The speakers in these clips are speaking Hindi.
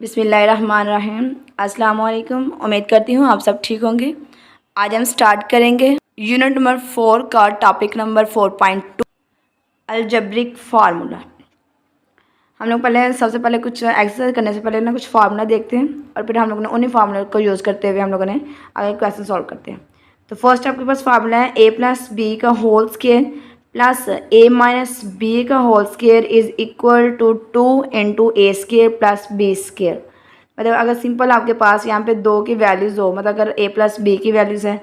बिस्मिल्लाहिर्रहमानिर्रहीम। अस्सलाम वालेकुम। उम्मीद करती हूँ आप सब ठीक होंगे। आज हम स्टार्ट करेंगे यूनिट नंबर 4 का टॉपिक नंबर 4.2 अलजेब्रिक फार्मूला। हम लोग सबसे पहले कुछ एक्सरसाइज करने से पहले ना कुछ फार्मूला देखते हैं और फिर हम लोग ने उन्हीं फार्मूला को यूज़ करते हुए हम लोगों ने आगे क्वेश्चन सॉल्व करते हैं। तो फर्स्ट आपके पास फार्मूला है a प्लस बी का whole square plus a minus B का whole square is equal to 2 into A square plus B square. मतलब अगर सिंपल आपके पास यहाँ पे दो की वैल्यूज़ हो, मतलब अगर a प्लस बी की वैल्यूज़ है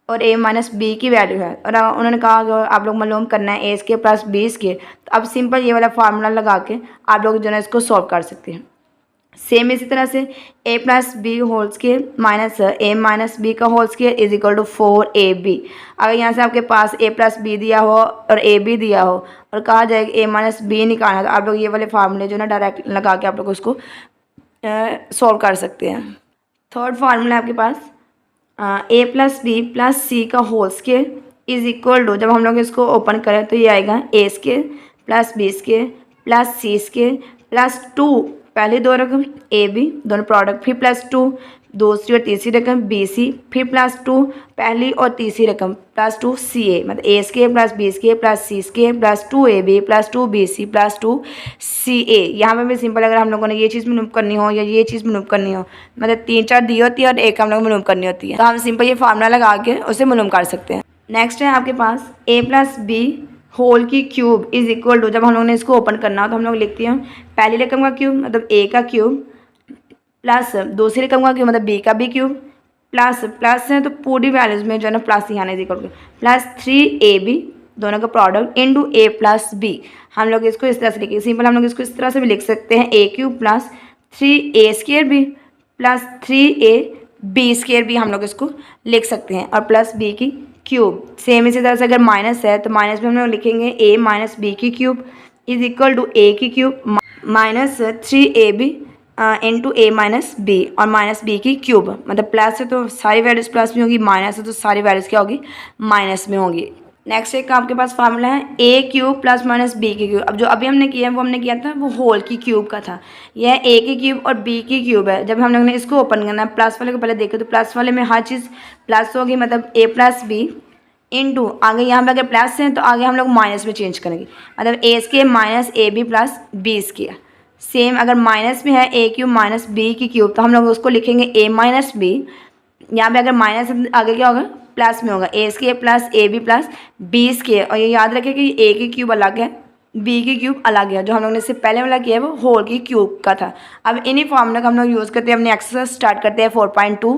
और a माइनस बी की वैल्यू है और उन्होंने कहा आप लोग मालूम करना है ए स्क्वायर प्लस बी स्क्वायर, तो अब सिंपल ये वाला फार्मूला लगा के आप लोग जो है इसको सॉल्व कर सकते हैं। सेम इसी तरह से a plus B whole square minus A minus B का whole square is equal to 4ab। अगर यहाँ से आपके पास a प्लस बी दिया हो और a b दिया हो और कहा जाए कि a माइनस बी निकालना, तो आप लोग ये वाले फार्मूले जो ना डायरेक्ट लगा के आप लोग उसको सॉल्व कर सकते हैं। थर्ड फार्मूला आपके पास a प्लस बी प्लस सी का whole square is equal to, जब हम लोग इसको ओपन करें तो ये आएगा a square plus B square plus C square plus 2, पहली दो रकम ए बी दोनों प्रोडक्ट, फिर प्लस 2 दूसरी और तीसरी रकम बी सी, फिर प्लस 2 पहली और तीसरी रकम प्लस 2 सी ए, मतलब A square plus B square plus C square plus 2ab plus 2bc plus 2ca। यहाँ पे भी सिंपल अगर हम लोगों ने ये चीज़ मनूव करनी हो या ये चीज़ मनूव करनी हो, मतलब 3-4 दी होती है और एक हम लोग मनूव करनी होती है, तो हम सिंपल ये फार्मूला लगा के उसे मनूव कर सकते हैं। नेक्स्ट है आपके पास a प्लस बी होल की क्यूब इज इक्वल टू, जब हम लोग ने इसको ओपन करना हो तो हम लोग लिखते हैं पहली रकम का क्यूब मतलब a का क्यूब प्लस दूसरी रकम का क्यूब मतलब b का b क्यूब प्लस प्लस है तो पूरी वैल्यूज में जो है ना प्लस यहाँ is equal two plus 3ab दोनों का product into a plus b। हम लोग इसको इस तरह से लिखेंगे, सिंपल हम लोग इसको इस तरह से भी लिख सकते हैं a cube plus 3a square b plus 3ab square भी हम लोग इसको लिख सकते हैं और प्लस b की क्यूब। सेम इसी तरह से अगर माइनस है तो माइनस में हम लोग लिखेंगे a माइनस बी की cube is equal to a की cube minus 3ab into a minus b और माइनस बी की क्यूब, मतलब प्लस है तो सारी वैल्यूज़ प्लस में होगी, माइनस है तो सारी वैल्यूज़ क्या होगी माइनस में होंगी। नेक्स्ट एक आपके पास फार्मूला है a cube plus minus b की क्यूब। अब जो अभी हमने किया है वो हमने किया था वो होल की क्यूब का था, यह a की क्यूब और b की क्यूब है। जब हम लोग ने इसको ओपन करना है प्लस वाले को पहले देखें तो प्लस वाले में हर चीज़ प्लस होगी, मतलब a प्लस बी इंटू आगे यहाँ पे अगर प्लस है तो आगे हम लोग माइनस में चेंज करेंगे, मतलब a square minus a B plus B square. Same अगर माइनस में है a क्यूब माइनस बी की क्यूब तो हम लोग उसको लिखेंगे a माइनस बी, यहाँ पे अगर माइनस आगे क्या होगा प्लस में होगा a square plus a B plus B square. और ये याद रखें कि a की क्यूब अलग है b की क्यूब अलग है, जो हम लोग ने इससे पहले वाला किया है वो होल की क्यूब का था। अब इन्हीं फॉर्मूला का हम लोग यूज़ करते हैं, अपने एक्सरसाइज स्टार्ट करते हैं 4.2।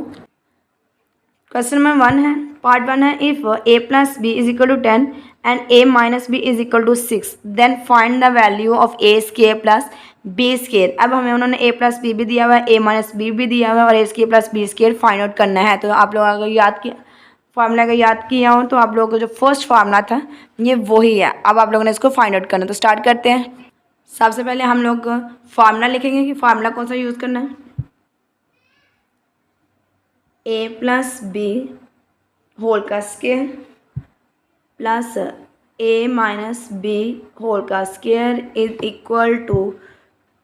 क्वेश्चन नंबर 1 है, पार्ट 1 है, if a plus B is equal to 10 and a minus b is equal to 6 then find the value of a square plus B square. अब हमें उन्होंने a प्लस बी भी दिया हुआ है, a माइनस बी भी दिया हुआ है और a square plus B square find out करना है। तो आप लोग अगर याद किया फार्मूला अगर याद किया हो तो आप लोगों को जो फर्स्ट फार्मूला था ये वही है। अब आप लोगों ने इसको फाइंड आउट करना, तो स्टार्ट करते हैं। सबसे पहले हम लोग फार्मूला लिखेंगे कि फार्मूला कौन सा यूज़ करना है, a प्लस बी होल का square plus a minus B whole का square is equal to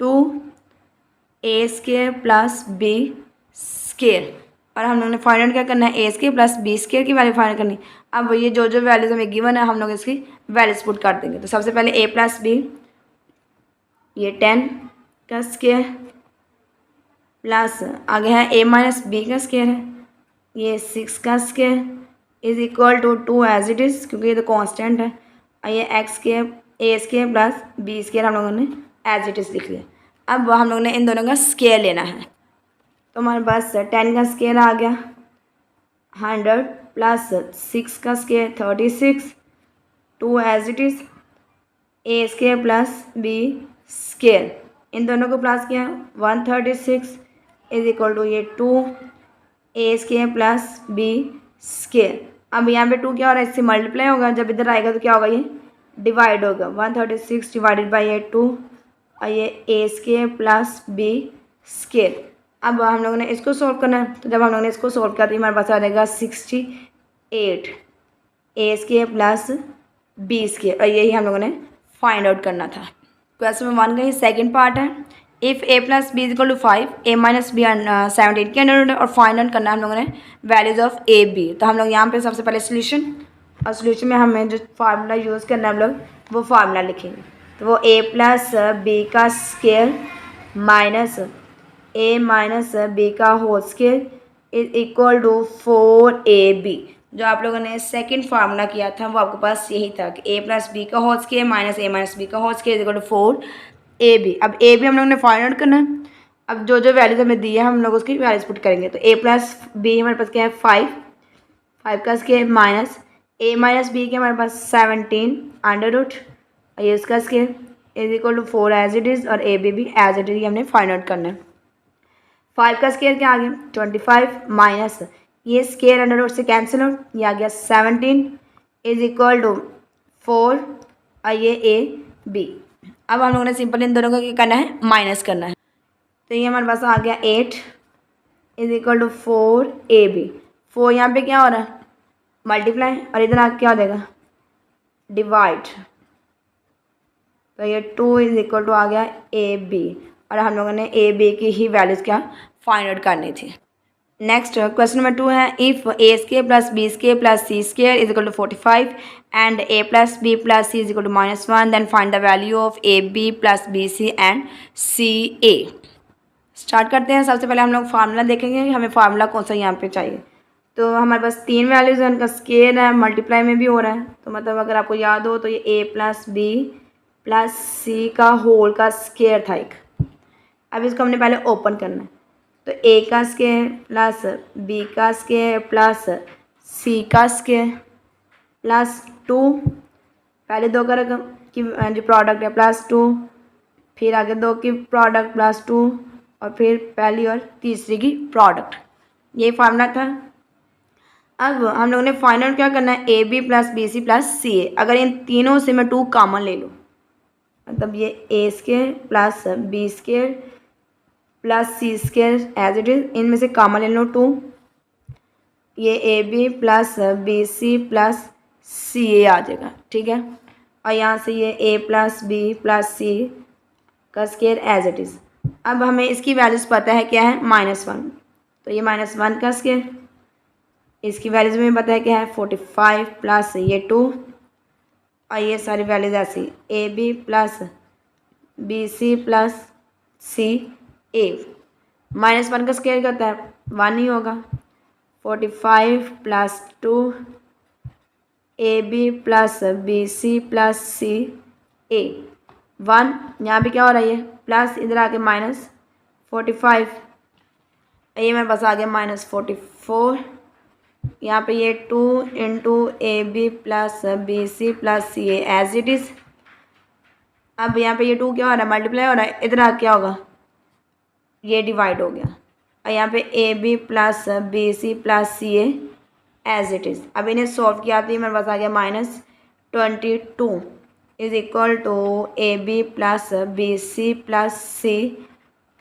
2a square plus b square. और हम लोग ने फाइंड आउट क्या करना है a square plus b square की वैल्यू फाइंड करनी। अब ये जो जो वैल्यूज हमें गिवन है हम लोग इसकी वैल्यूज पुट कर देंगे। तो सबसे पहले a प्लस बी, ये 10 का स्क्वायर प्लस आगे है a माइनस बी का स्क्वायर है, ये 6 का square is equal to 2 as it is क्योंकि ये तो कांस्टेंट है, और ये x square a square plus b square हम लोगों ने एज इट इज़ लिख लिया। अब हम लोगों ने इन दोनों का स्क्वायर लेना है, तो हमारे पास 10 का स्क्वायर आ गया 100 प्लस 6 का square 36, 2 as it is a square plus b square, इन दोनों को प्लस किया 136 इज इक्वल टू ये 2a square plus b square. अब यहाँ पे 2 क्या हो रहा है, इससे मल्टीप्लाई होगा, जब इधर आएगा तो क्या होगा ये डिवाइड होगा, 136 डिवाइडेड बाई ये 2 और ये a square plus b square. अब हम लोगों ने इसको सॉल्व करना है, तो जब हम लोगों ने इसको सॉल्व किया तो हमारे पास आ जाएगा 68 a square plus b square, और यही हम लोगों ने फाइंड आउट करना था। क्वेश्चन नंबर 1 का ये सेकेंड पार्ट है, if A plus B is equal to 5, A minus B 17 के अंडर और फाइंड आउट करना है हम लोगों ने वैल्यूज ऑफ ए बी। तो हम लोग यहाँ पे सबसे पहले सोल्यूशन, और सोल्यूशन में हमें जो फार्मूला यूज़ करना है हम लोग वो फार्मूला लिखेंगे। तो वो ए प्लस बी का square minus A minus B का whole square is equal to 4ab। जो आप लोगों ने सेकंड फार्मूला किया था वो आपके पास यही था कि ए प्लस बी का whole square minus A minus B का whole square is equal to 4ab। अब ए बी हम लोगों ने फाइंड आउट करना है। अब जो जो वैल्यूज हमें दी है हम लोग उसकी वैल्यूज पुट करेंगे। तो ए प्लस बी हमारे पास क्या है 5 का square minus A minus B के हमारे पास 17 अंडर रूट ये इसका square is equal to 4 as it is और ए बी भी एज इट इज हमने फाइंड आउट करना है। 5 का स्केयर क्या आ गया 25 माइनस ये स्केयर अंडर रूट से कैंसिल आउट ये आ गया 17 इज इक्वल टू 4 और ये ए बी। अब हम लोगों ने सिंपल इन दोनों को क्या करना है माइनस करना है। तो ये हमारे पास आ गया 8 इज इक्वल टू 4ab। 4 यहाँ पे क्या हो रहा है मल्टीप्लाई और इधर आके क्या हो जाएगा डिवाइड। तो ये 2 इज इक्वल टू आ गया ab और हम लोगों ने ए बी की ही वैल्यूज़ क्या फाइंड आउट करनी थी। नेक्स्ट क्वेश्चन नंबर 2 है if A square plus B square plus C square is equal to 45 and A plus B plus C is equal to -1 then find the value of A B plus B C and C A. Start करते हैं। सबसे पहले हम लोग फार्मूला देखेंगे कि हमें फार्मूला कौन सा यहाँ पे चाहिए। तो हमारे पास 3 वैल्यूज़ हैं, उनका स्केयर है, मल्टीप्लाई में भी हो रहा है। तो मतलब अगर आपको याद हो तो ये ए प्लस बी प्लस सी का होल का स्केयर था एक। अब इसको हमने पहले ओपन करना है। तो ए का स्केयर प्लस बी का स्केयर प्लस सी का स्केयर प्लस 2 पहले 2 का रकम की जो प्रोडक्ट है प्लस 2 फिर आगे 2 की प्रोडक्ट प्लस 2 और फिर पहली और तीसरी की प्रोडक्ट। ये फार्मूला था। अब हम लोगों ने फाइनल क्या करना है A B plus B C plus C A. अगर इन तीनों से मैं 2 कॉमन ले लूँ मतलब ये A square plus B square plus C square as it is इनमें से कॉमन ले लो 2 ये A B plus B C plus C A आ जाएगा ठीक है। और यहाँ से ये ए प्लस बी प्लस सी का स्केयर एज इट इज़। अब हमें इसकी वैल्यूज़ पता है क्या है -1 तो ये -1 का स्केयर इसकी वैल्यूज़ में पता है क्या है 45 प्लस ये 2 और ये सारी वैल्यूज ऐसी A B plus B C plus C A. -1 का स्केयर करता है 1 ही होगा 45 plus 2 A B plus B C plus C A 1 यहाँ पे क्या हो रहा है ये प्लस इधर आके -45 ये मेरे पास आ गया -44 यहाँ पे ये 2 into A B plus B C plus C A as it is. अब यहाँ पे ये 2 क्या हो रहा है मल्टीप्लाई हो रहा है इधर आ क्या होगा ये डिवाइड हो गया और यहाँ पे A B plus B C plus C A as it is. अब इन्हें सॉल्व किया तो मेरे पास आ गया -22 is equal to A B plus B C plus C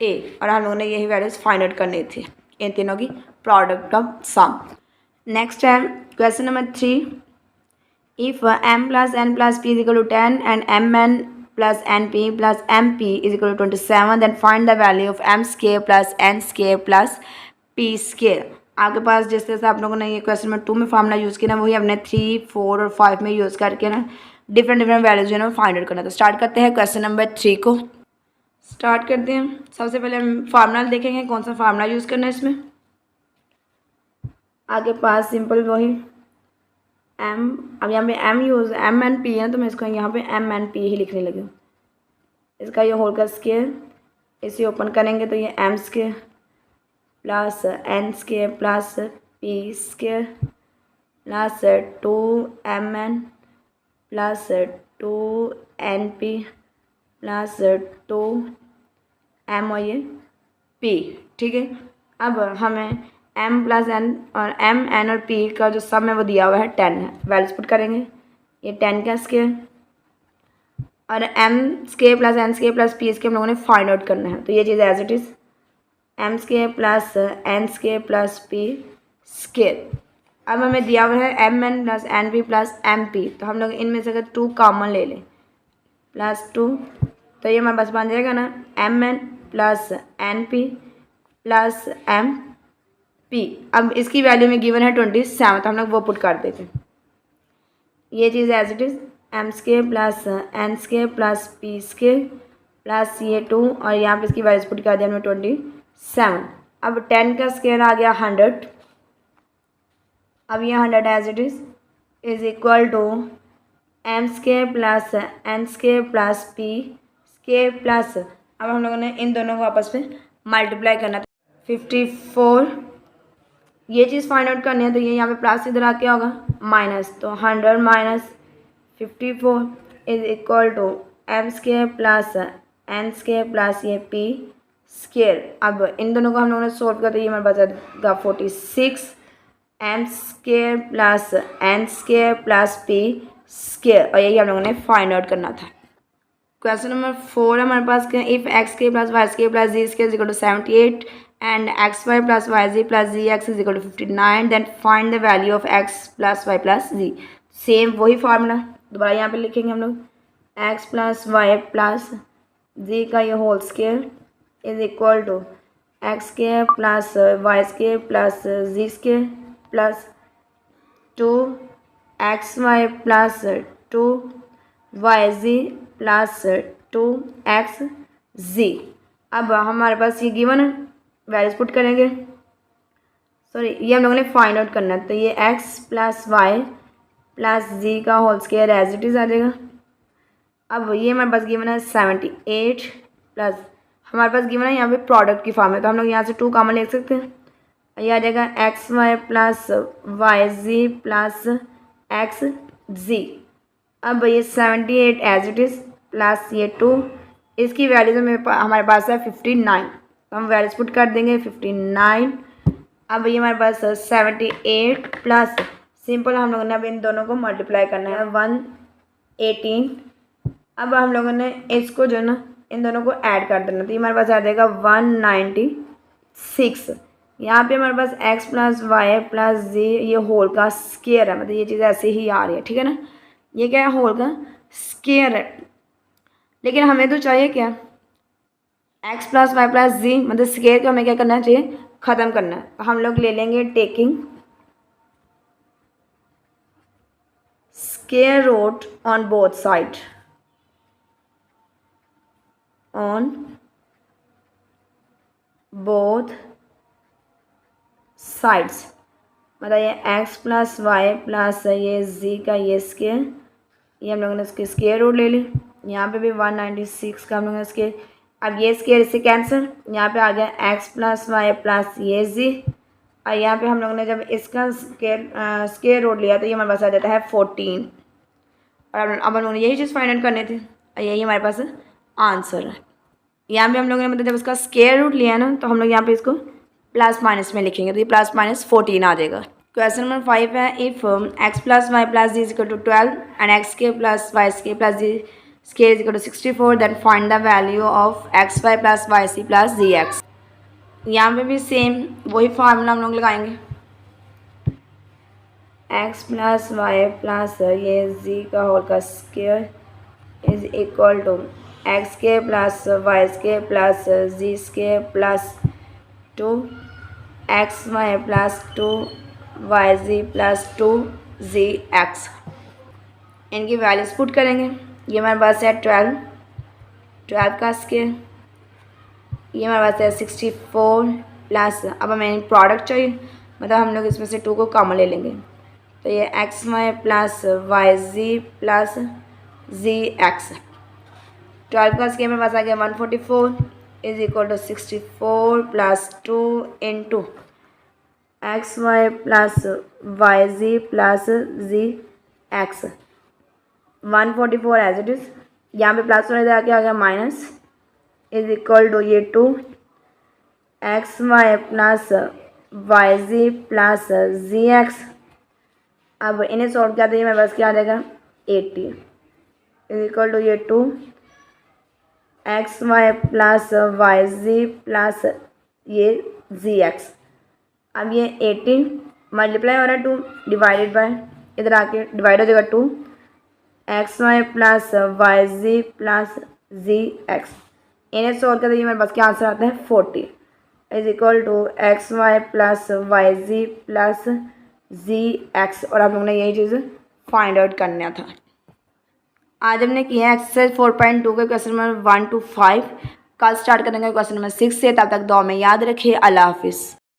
A और हम लोगों ने यही वैल्यूज़ फाइंड आउट करनी थी इन तीनों की प्रोडक्ट ऑफ सम। नेक्स्ट है question number 3 if m plus n plus p is equal to 10 and mn plus np plus mp is equal to 27 then find the value of m square plus n square plus p square. आपके पास जिस तरह से आप लोगों ने ये क्वेश्चन नंबर 2 में फार्मूला यूज़ किया ना वही हमने 3, 4 और 5 में यूज़ करके ना डिफरेंट वैल्यूज जो है फाइंड आउट करना। तो स्टार्ट करते हैं क्वेश्चन नंबर 3 को। स्टार्ट करते हैं। सबसे पहले हम फार्मूला देखेंगे कौन सा फार्मूला यूज़ करना है इसमें। आगे पास सिंपल वही m अब यहाँ पे m use m and p है तो मैं इसको यहाँ पे m एंड p ही लिखने लगी हूँ। इसका ये होल का स्केयर इसे ओपन करेंगे तो ये m square plus n square plus p square plus 2mn plus 2np plus 2m और ये p ठीक है। अब हमें m प्लस n और m n और p का जो सम है वो दिया हुआ है 10 है। वैल्यूज पुट करेंगे ये 10 का स्केयर और m square plus n square plus p square हम लोगों ने फाइंड आउट करना है। तो ये चीज़ as it is m square plus n square plus p square. अब हमें दिया हुआ है m n plus n p plus m p तो हम लोग इनमें से अगर 2 कॉमन ले लें प्लस 2 तो ये हमारे पास बन जाएगा ना m n plus N P plus M P. अब इसकी वैल्यू में गिवन है 27, तो हम लोग वो पुट कर देते हैं। ये चीज़ as it is M square plus N square plus P square plus ये 2 और यहाँ पे इसकी वैल्यूज पुट कर दिया हमने 27। अब 10 का स्केयर आ गया 100। अब ये 100 as it is equal to M square plus N square plus P square plus, अब हम लोगों ने इन दोनों को आपस में मल्टीप्लाई करना था 54। ये चीज़ फाइंड आउट करनी है, तो ये यहाँ पे प्लस इधर आके होगा माइनस, तो 100 minus 54 is equal to M square plus N square plus ये पी स्केयर। अब इन दोनों को हम लोगों ने सोल्व कर दिया, ये हमारे पास आएगा 46 M square plus N square plus P square, और यही हम लोगों ने फाइंड आउट करना था। क्वेश्चन नंबर 4 हमारे पास क्या, इफ़ एक्स के plus Y square plus Z square is equal to 78 and X Y plus Y Z plus Z X is equal to 59, then find the value of X plus Y plus Z. Same वही फार्मूला दोबारा यहाँ पे लिखेंगे हम लोग, X plus Y plus Z का ये whole square is equal to X square plus Y square plus Z square plus 2 X Y plus 2 Y Z plus 2 x जी। अब हमारे पास ये गिवन है, वैल्यूज पुट करेंगे, सॉरी ये हम लोगों ने फाइंड आउट करना है, तो ये X plus Y plus Z का whole square as it is आ जाएगा। अब ये हमारे पास गिवन है 78 प्लस हमारे पास गिवन है यहाँ पे प्रोडक्ट की फॉर्म है, तो हम लोग यहाँ से 2 कॉमन लिख सकते हैं, ये आ जाएगा x Y plus Y Z plus x जी। अब ये 78 एज इट इज़ प्लस ये 2, इसकी वैल्यूज हमारे पास है 59, तो हम वैल्यूज पुट कर देंगे 59। अब ये हमारे पास 78 प्लस सिंपल हम लोगों ने अब इन दोनों को मल्टीप्लाई करना है 118। अब हम लोगों ने इसको जो है ना इन दोनों को ऐड कर देना, तो ये हमारे पास आ जाएगा 196। यहाँ पे हमारे पास एक्स प्लस वाई प्लस जी ये होल का स्केयर है, मतलब ये चीज़ ऐसे ही आ रही है, ठीक है ना, ये क्या है होल का स्केयर है। लेकिन हमें तो चाहिए क्या, एक्स प्लस वाई प्लस जी, मतलब स्केयर को हमें क्या करना चाहिए, ख़त्म करना है। तो हम लोग ले लेंगे taking square root on both side, on both sides, मतलब ये एक्स प्लस वाई प्लस ये जी का ये स्केयर, ये हम लोगों ने इसके स्केयर रूट ले ली। यहाँ पे भी 196 का हम लोगों ने स्केयर, अब ये स्केयर इससे कैंसिल, यहाँ पे आ गया एक्स प्लस वाई प्लस ये जी, और यहाँ पे हम लोगों ने जब इसका स्केयर रूट लिया तो ये हमारे पास आ जाता है 14। और अब हम लोगों ने यही चीज़ फाइंड आउट करनी थी, और यही हमारे पास आंसर है। यहाँ पे हम लोगों ने मतलब जब इसका स्केयर रूट लिया ना, तो हम लोग यहाँ पे इसको प्लस माइनस में लिखेंगे, तो ये प्लस माइनस 14 आ जाएगा। क्वेश्चन नंबर 5 है, if X plus Y plus Z is equal to 12 and X के plus Y square plus Z square is equal to 64, then find the value of X Y plus Y Z plus Z X. यहाँ पे भी सेम वही फार्मूला हम लोग लगाएंगे, एक्स प्लस वाई प्लस ये जी का होल का square is equal to X के plus Y square plus Z square plus 2 X Y plus 2 Y Z plus 2 Z X. इनकी वैल्यूज पुट करेंगे, ये हमारे पास है 12 का स्केयर, ये हमारे पास है 64 प्लस, अब हमें प्रोडक्ट चाहिए, मतलब हम लोग इसमें से 2 को कॉमन ले लेंगे, तो ये X Y plus Y Z plus Z X. 12 का स्केयर मेरे पास आ गया 144 is equal to 64 plus 2 into X Y plus Y Z plus Z X. 144 as it is, यहाँ पे प्लस वाले आके आ गया माइनस इज इक्वल टू ये 2 X Y plus Y Z plus Z x. अब इन्हें सॉल्व किया तो ये मेरे पास क्या आ जाएगा 80 इज इक्वल टू ये 2 X Y plus Y Z plus ये जी एक्स। अब ये 18 मल्टीप्लाई हो रहा है 2 डिवाइडेड बाय, इधर आके डिवाइड हो जाएगा 2 X Y plus Y Z plus Z X. इन्हें सॉल्व करते ही मेरे पास क्या आंसर आता है 40 is equal to X Y plus Y Z plus Z X, और आप लोगों ने यही चीज़ फाइंड आउट करना था। आज हमने किया है एक्सरसाइज 4.2 के क्वेश्चन नंबर 1 to 5। कल स्टार्ट करेंगे क्वेश्चन नंबर 6 से। तब तक दुआ में याद रखिए। अल्लाह हाफिज़।